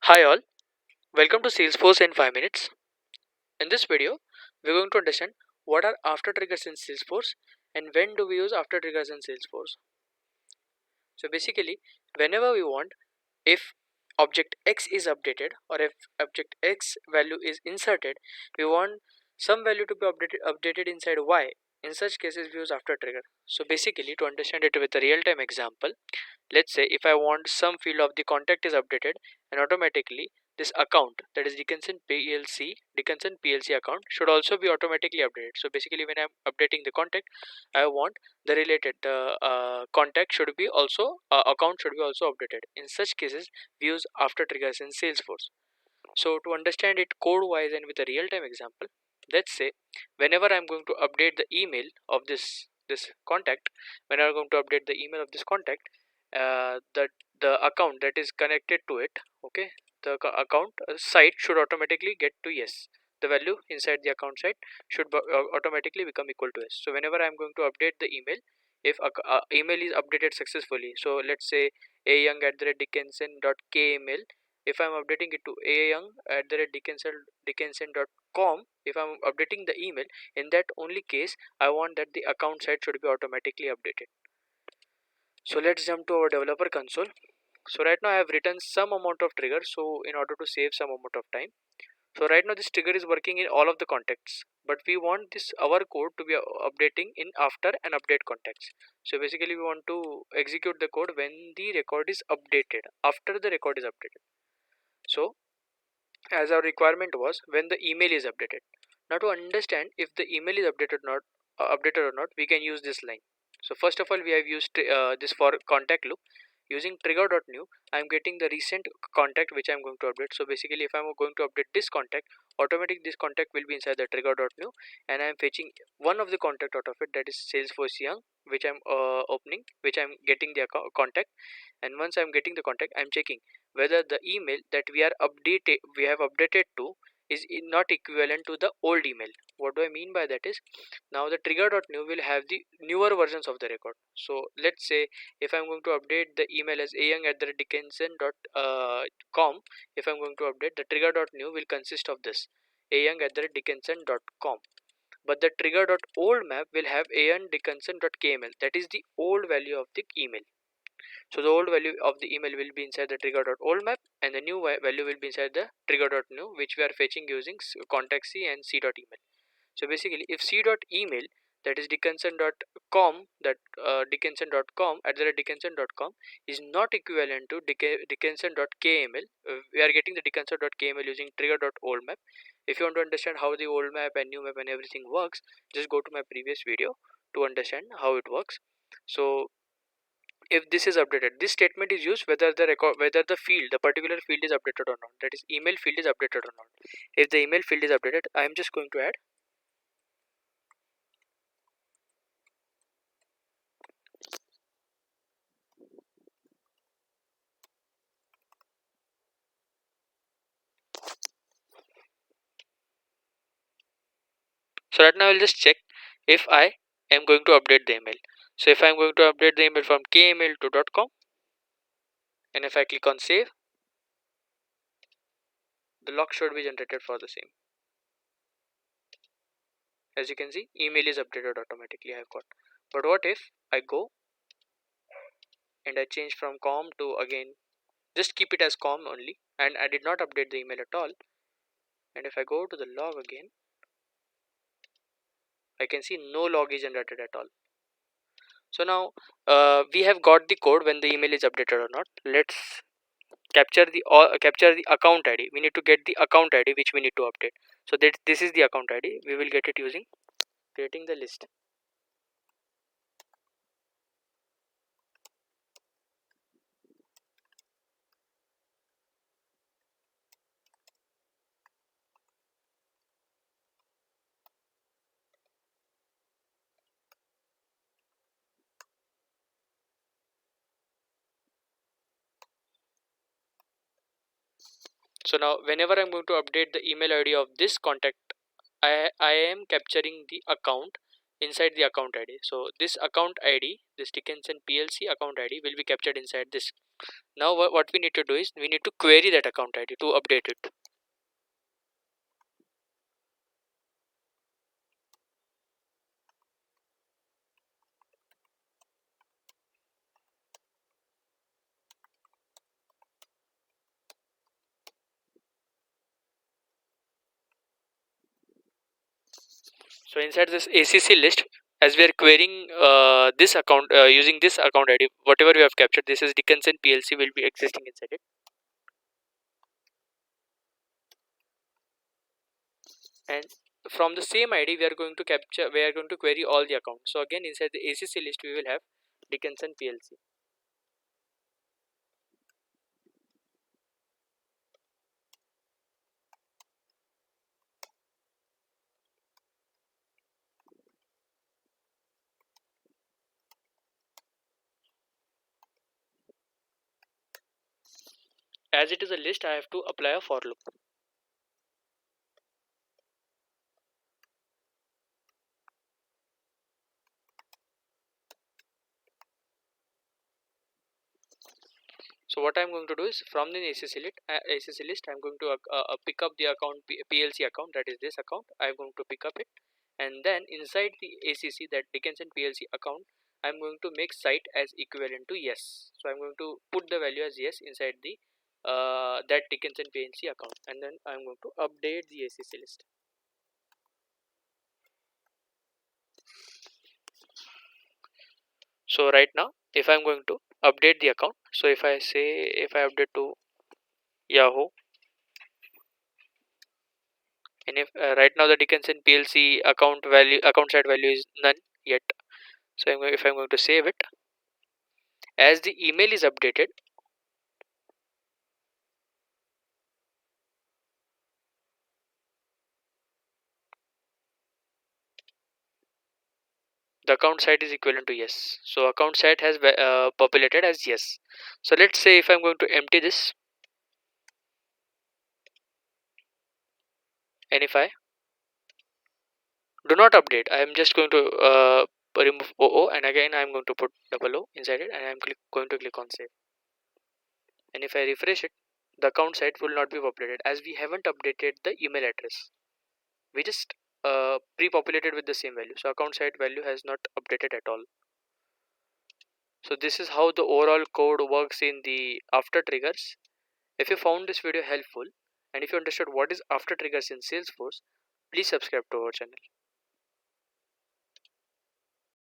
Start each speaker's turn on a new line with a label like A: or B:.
A: Hi all, welcome to Salesforce in 5 minutes. In this video, we're going to understand what are after triggers in Salesforce and when do we use after triggers in Salesforce. So basically, whenever we want, if object X is updated or if object X value is inserted, we want some value to be updated inside Y. In such cases, we use after trigger. So basically, to understand it with a real-time example, let's say if I want some field of the contact is updated and automatically this account, that is Dickinson PLC account, should also be automatically updated. So basically when I'm updating the contact, I want the contact should be also account should be also updated. In such cases we use after triggers in Salesforce. So to understand it code wise and with a real time example, let's say whenever I'm going to update the email of this contact, whenever I'm going to update the email of this contact, the account that is connected to it, okay, account site should automatically get to yes. The value inside the account site should automatically become equal to yes. So whenever I'm going to update the email, if email is updated successfully, so let's say a young at the Dickinson.kmail, if I'm updating it to ayoung at the dickinson.com, if I'm updating the email, in that only case I want that the account site should be automatically updated. So let's jump to our developer console. So right now I have written some amount of trigger, so in order to save some amount of time, so right now this trigger is working in all of the contexts, but we want this our code to be updating in after and update context. So basically we want to execute the code when the record is updated, after the record is updated. So as our requirement was when the email is updated. Now to understand if the email is updated or not, we can use this line. So first of all, we have used this for contact loop. Using trigger.new, I am getting the recent contact which I am going to update. So basically, if I am going to update this contact, automatic this contact will be inside the trigger.new, and I am fetching one of the contact out of it, that is Salesforce Young, which I am opening, which I am getting the contact. And once I am getting the contact, I am checking whether the email that we have updated to is not equivalent to the old email. What do I mean by that is, now the trigger.new will have the newer versions of the record. So let's say if I'm going to update the email as ayoung at the dickinson.com, if I'm going to update, the trigger.new will consist of this ayoung at the dickinson.com, but the trigger.old map will have ayoung.dickinson.kml, that is the old value of the email. So the old value of the email will be inside the trigger.old map, and the new value will be inside the trigger.new, which we are fetching using contact c and c.email. So basically, if c.email, that is dickinson.com, that dickinson.com at the dickinson.com is not equivalent to dickinson.kml, we are getting the dickinson.kml using trigger.old map. If you want to understand how the old map and new map and everything works, just go to my previous video to understand how it works. So if this is updated, this statement is used whether the particular field is updated or not, that is email field is updated or not. If the email field is updated, I am just going to add. So right now I'll just check if I am going to update the email. So if I'm going to update the email from kmail to .com, and if I click on save, the log should be generated for the same. As you can see, email is updated automatically, I've got. But what if I go and I change from com to, again, just keep it as com only, and I did not update the email at all, and if I go to the log again, I can see no log is generated at all. So now we have got the code when the email is updated or not. Let's capture the account ID. We need to get the account ID which we need to update. So that this is the account ID. We will get it using creating the list. So now whenever I'm going to update the email ID of this contact, I am capturing the account inside the account ID. So this account ID, this Dickinson PLC account ID will be captured inside this. Now what we need to do is we need to query that account ID to update it. So inside this ACC list, as we are querying this account using this account ID, whatever we have captured, this is Dickinson PLC will be existing inside it. And from the same ID, we are going to query all the accounts. So again, inside the ACC list, we will have Dickinson PLC. As it is a list, I have to apply a for loop. So what I'm going to do is from the ACC list, I'm going to pick up the account PLC account, that is this account. I'm going to pick up it, and then inside the ACC, that Dickinson PLC account, I'm going to make site as equivalent to yes. So I'm going to put the value as yes inside the that Dickinson PLC account, and then I'm going to update the ACC list. So right now, if I'm going to update the account, so if I update to Yahoo, and if right now the Dickinson PLC account set value is none yet. So if I'm going to save it, as the email is updated, the account set is equivalent to yes. So account set has populated as yes. So let's say if I'm going to empty this, and if I do not update, I am just going to remove OO, and again I'm going to put double O inside it, and I'm going to click on save. And if I refresh it, the account set will not be populated as we haven't updated the email address. We just pre-populated with the same value. So account set value has not updated at all. So this is how the overall code works in the after triggers. If you found this video helpful, and if you understood what is after triggers in Salesforce, please subscribe to our channel.